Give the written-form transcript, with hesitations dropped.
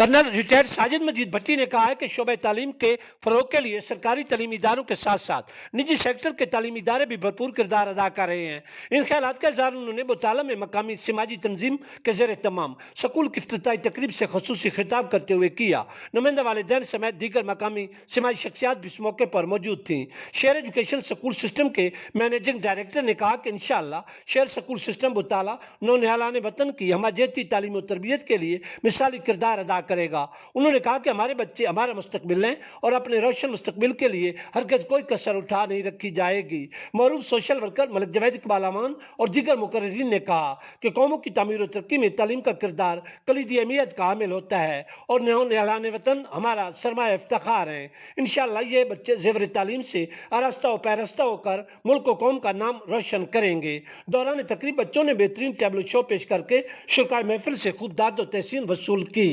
Colonel retired Sajid मजीद भट्टी ने कहा है कि शोबे तालीम के फरोग के लिए सरकारी तालीमी इदारों के साथ साथ निजी सेक्टर के तालीमी इदारे भी भरपूर किरदार अदा कर रहे हैं। इन ख्यालात का इज़हार उन्होंने मुताला में मकामी समाजी तंजीम के ज़ेर तमाम स्कूल की इफ्तिताई तकरीब से खसूसी खिताब करते हुए किया। नुमाइंदा वालिदैन समेत दीगर मकामी समाजी शख्सियात भी इस मौके पर मौजूद थीं। शेयर एजुकेशन स्कूल सिस्टम के मैनेजिंग डायरेक्टर ने कहा कि इंशाअल्लाह शेयर स्कूल सिस्टम मुताला नौनिहालान वतन की हमाजती तालीम और तरबियत के लिए मिसाली किरदार अदा करेगा। उन्होंने कहा कि हमारे बच्चे हमारा मुस्तकबिल हैं और अपने रोशन मुस्तकबिल के लिए हरगिज़ कोई कसर उठा नहीं रखी जाएगी। मरूफ सोशल वर्कर मलिक जवेद इकबाल अमान और दीगर मुकर्रिरीन ने कहा कि कौमों की तामीर और तरक्की में तालीम का किरदार कलीदी अहमियत का हामिल होता है और नौनिहालान वतन हमारा सरमाया इफ्तिखार है। इंशाअल्लाह ये बच्चे ज़ेवर तालीम से आरास्ता व पैरास्ता होकर मुल्क व कौम का नाम रोशन करेंगे। दौरान तकरीब बच्चों ने बेहतरीन टैबलो शो पेश करके शुरकाए महफिल से खूब दाद व तहसीन वसूल की।